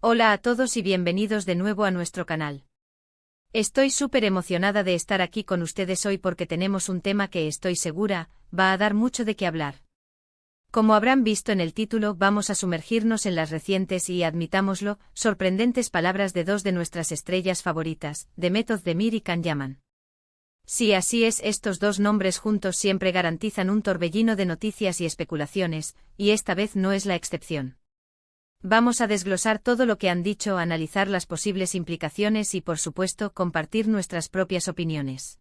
Hola a todos y bienvenidos de nuevo a nuestro canal. Estoy súper emocionada de estar aquí con ustedes hoy porque tenemos un tema que estoy segura, va a dar mucho de qué hablar. Como habrán visto en el título, vamos a sumergirnos en las recientes y, admitámoslo, sorprendentes palabras de dos de nuestras estrellas favoritas, Demet Özdemir y Can Yaman. Sí, así es, estos dos nombres juntos siempre garantizan un torbellino de noticias y especulaciones, y esta vez no es la excepción. Vamos a desglosar todo lo que han dicho, analizar las posibles implicaciones y, por supuesto, compartir nuestras propias opiniones.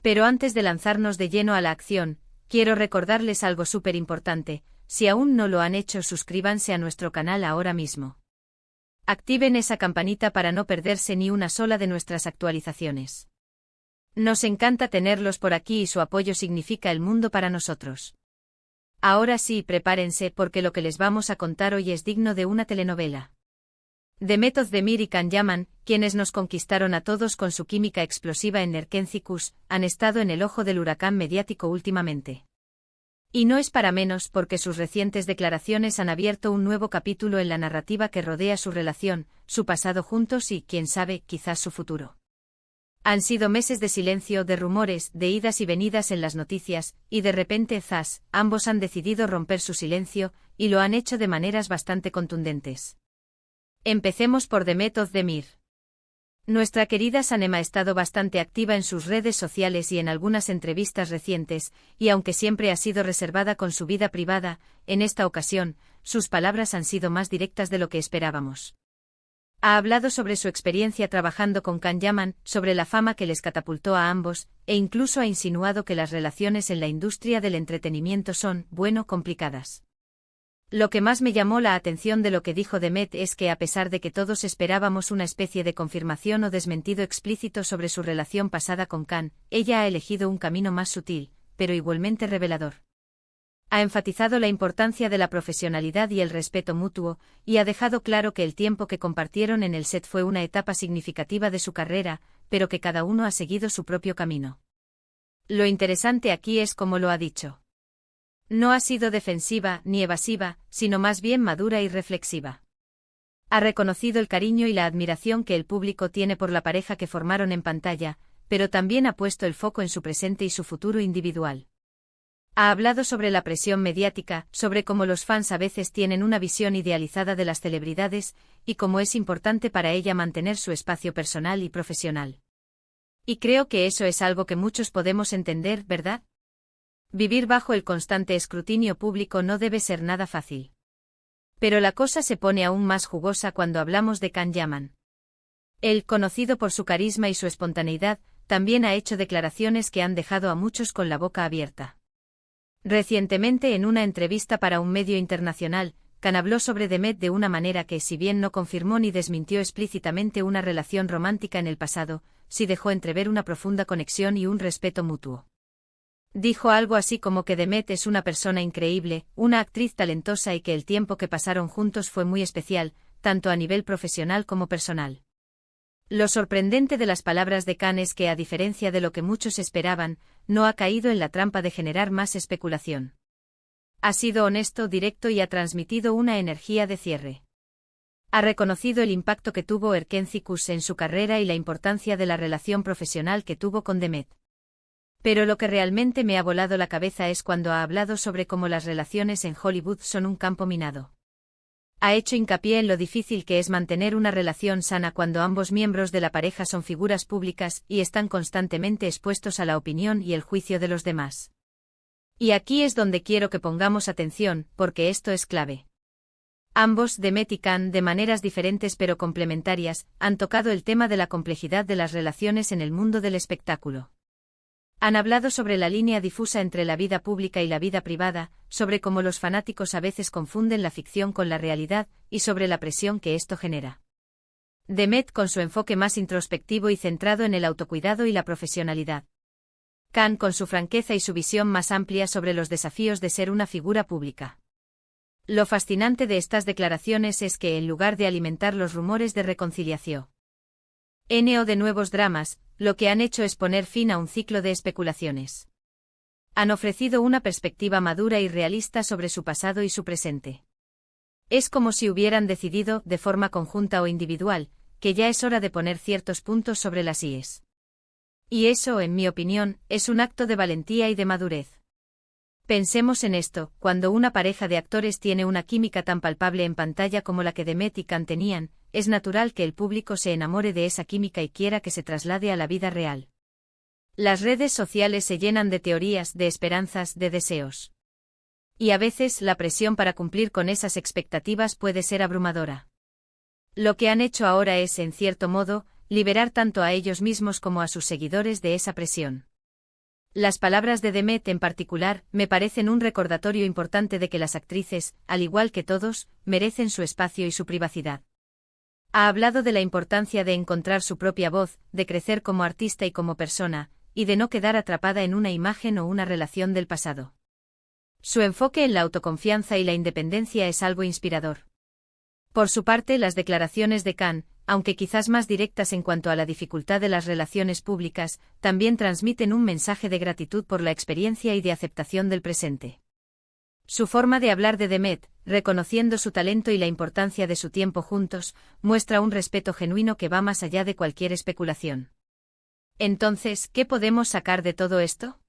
Pero antes de lanzarnos de lleno a la acción, quiero recordarles algo súper importante: si aún no lo han hecho, suscríbanse a nuestro canal ahora mismo. Activen esa campanita para no perderse ni una sola de nuestras actualizaciones. Nos encanta tenerlos por aquí y su apoyo significa el mundo para nosotros. Ahora sí, prepárense porque lo que les vamos a contar hoy es digno de una telenovela. Demet Özdemir y Can Yaman, quienes nos conquistaron a todos con su química explosiva en Erkenci-Kuş, han estado en el ojo del huracán mediático últimamente. Y no es para menos porque sus recientes declaraciones han abierto un nuevo capítulo en la narrativa que rodea su relación, su pasado juntos y, quién sabe, quizás su futuro. Han sido meses de silencio, de rumores, de idas y venidas en las noticias, y de repente, ¡zas!, ambos han decidido romper su silencio, y lo han hecho de maneras bastante contundentes. Empecemos por Demet Özdemir. Nuestra querida Sanem ha estado bastante activa en sus redes sociales y en algunas entrevistas recientes, y aunque siempre ha sido reservada con su vida privada, en esta ocasión, sus palabras han sido más directas de lo que esperábamos. Ha hablado sobre su experiencia trabajando con Can Yaman, sobre la fama que les catapultó a ambos, e incluso ha insinuado que las relaciones en la industria del entretenimiento son, bueno, complicadas. Lo que más me llamó la atención de lo que dijo Demet es que, a pesar de que todos esperábamos una especie de confirmación o desmentido explícito sobre su relación pasada con Can, ella ha elegido un camino más sutil, pero igualmente revelador. Ha enfatizado la importancia de la profesionalidad y el respeto mutuo, y ha dejado claro que el tiempo que compartieron en el set fue una etapa significativa de su carrera, pero que cada uno ha seguido su propio camino. Lo interesante aquí es cómo lo ha dicho. No ha sido defensiva ni evasiva, sino más bien madura y reflexiva. Ha reconocido el cariño y la admiración que el público tiene por la pareja que formaron en pantalla, pero también ha puesto el foco en su presente y su futuro individual. Ha hablado sobre la presión mediática, sobre cómo los fans a veces tienen una visión idealizada de las celebridades, y cómo es importante para ella mantener su espacio personal y profesional. Y creo que eso es algo que muchos podemos entender, ¿verdad? Vivir bajo el constante escrutinio público no debe ser nada fácil. Pero la cosa se pone aún más jugosa cuando hablamos de Can Yaman. Él, conocido por su carisma y su espontaneidad, también ha hecho declaraciones que han dejado a muchos con la boca abierta. Recientemente, en una entrevista para un medio internacional, Can habló sobre Demet de una manera que, si bien no confirmó ni desmintió explícitamente una relación romántica en el pasado, sí dejó entrever una profunda conexión y un respeto mutuo. Dijo algo así como que Demet es una persona increíble, una actriz talentosa y que el tiempo que pasaron juntos fue muy especial, tanto a nivel profesional como personal. Lo sorprendente de las palabras de Can es que, a diferencia de lo que muchos esperaban, no ha caído en la trampa de generar más especulación. Ha sido honesto, directo y ha transmitido una energía de cierre. Ha reconocido el impacto que tuvo Erkenci-Kuş en su carrera y la importancia de la relación profesional que tuvo con Demet. Pero lo que realmente me ha volado la cabeza es cuando ha hablado sobre cómo las relaciones en Hollywood son un campo minado. Ha hecho hincapié en lo difícil que es mantener una relación sana cuando ambos miembros de la pareja son figuras públicas y están constantemente expuestos a la opinión y el juicio de los demás. Y aquí es donde quiero que pongamos atención, porque esto es clave. Ambos, Demet y Can, de maneras diferentes pero complementarias, han tocado el tema de la complejidad de las relaciones en el mundo del espectáculo. Han hablado sobre la línea difusa entre la vida pública y la vida privada, sobre cómo los fanáticos a veces confunden la ficción con la realidad, y sobre la presión que esto genera. Demet con su enfoque más introspectivo y centrado en el autocuidado y la profesionalidad. Can con su franqueza y su visión más amplia sobre los desafíos de ser una figura pública. Lo fascinante de estas declaraciones es que, en lugar de alimentar los rumores de reconciliación o de nuevos dramas, lo que han hecho es poner fin a un ciclo de especulaciones. Han ofrecido una perspectiva madura y realista sobre su pasado y su presente. Es como si hubieran decidido, de forma conjunta o individual, que ya es hora de poner ciertos puntos sobre las íes. Y eso, en mi opinión, es un acto de valentía y de madurez. Pensemos en esto: cuando una pareja de actores tiene una química tan palpable en pantalla como la que Demet y Can tenían, es natural que el público se enamore de esa química y quiera que se traslade a la vida real. Las redes sociales se llenan de teorías, de esperanzas, de deseos. Y a veces la presión para cumplir con esas expectativas puede ser abrumadora. Lo que han hecho ahora es, en cierto modo, liberar tanto a ellos mismos como a sus seguidores de esa presión. Las palabras de Demet en particular me parecen un recordatorio importante de que las actrices, al igual que todos, merecen su espacio y su privacidad. Ha hablado de la importancia de encontrar su propia voz, de crecer como artista y como persona, y de no quedar atrapada en una imagen o una relación del pasado. Su enfoque en la autoconfianza y la independencia es algo inspirador. Por su parte, las declaraciones de Can, aunque quizás más directas en cuanto a la dificultad de las relaciones públicas, también transmiten un mensaje de gratitud por la experiencia y de aceptación del presente. Su forma de hablar de Demet, reconociendo su talento y la importancia de su tiempo juntos, muestra un respeto genuino que va más allá de cualquier especulación. Entonces, ¿qué podemos sacar de todo esto?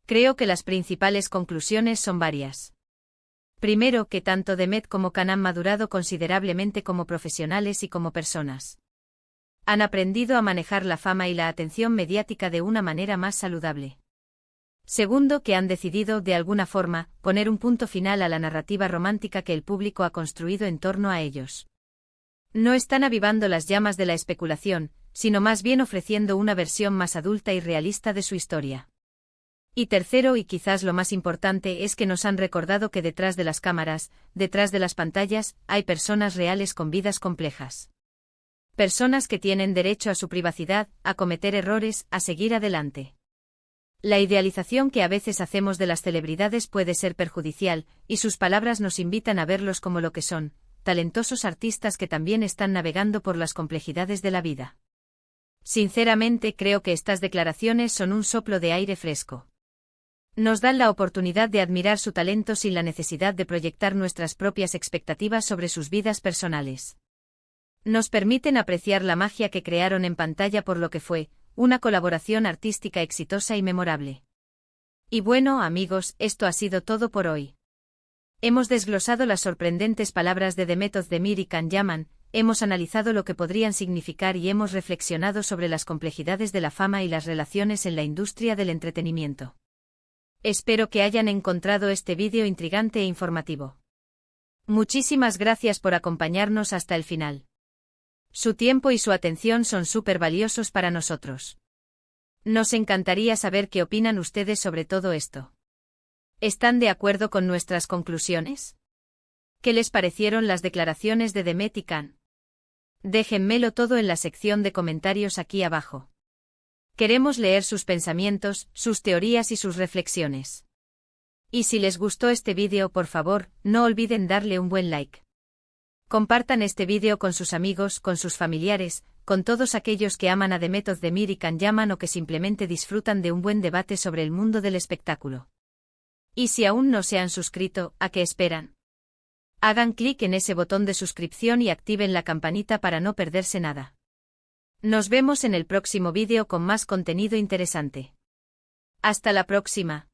Creo que las principales conclusiones son varias. Primero, que tanto Demet como Can han madurado considerablemente como profesionales y como personas. Han aprendido a manejar la fama y la atención mediática de una manera más saludable. Segundo, que han decidido, de alguna forma, poner un punto final a la narrativa romántica que el público ha construido en torno a ellos. No están avivando las llamas de la especulación, sino más bien ofreciendo una versión más adulta y realista de su historia. Y tercero, y quizás lo más importante, es que nos han recordado que detrás de las cámaras, detrás de las pantallas, hay personas reales con vidas complejas. Personas que tienen derecho a su privacidad, a cometer errores, a seguir adelante. La idealización que a veces hacemos de las celebridades puede ser perjudicial, y sus palabras nos invitan a verlos como lo que son, talentosos artistas que también están navegando por las complejidades de la vida. Sinceramente, creo que estas declaraciones son un soplo de aire fresco. Nos dan la oportunidad de admirar su talento sin la necesidad de proyectar nuestras propias expectativas sobre sus vidas personales. Nos permiten apreciar la magia que crearon en pantalla por lo que fue, una colaboración artística exitosa y memorable. Y bueno, amigos, esto ha sido todo por hoy. Hemos desglosado las sorprendentes palabras de Demet Özdemir y Can Yaman, hemos analizado lo que podrían significar y hemos reflexionado sobre las complejidades de la fama y las relaciones en la industria del entretenimiento. Espero que hayan encontrado este vídeo intrigante e informativo. Muchísimas gracias por acompañarnos hasta el final. Su tiempo y su atención son súper valiosos para nosotros. Nos encantaría saber qué opinan ustedes sobre todo esto. ¿Están de acuerdo con nuestras conclusiones? ¿Qué les parecieron las declaraciones de Demet y Can? Déjenmelo todo en la sección de comentarios aquí abajo. Queremos leer sus pensamientos, sus teorías y sus reflexiones. Y si les gustó este vídeo, por favor, no olviden darle un buen like. Compartan este vídeo con sus amigos, con sus familiares, con todos aquellos que aman a Demet Özdemir y Can Yaman o que simplemente disfrutan de un buen debate sobre el mundo del espectáculo. Y si aún no se han suscrito, ¿a qué esperan? Hagan clic en ese botón de suscripción y activen la campanita para no perderse nada. Nos vemos en el próximo vídeo con más contenido interesante. Hasta la próxima.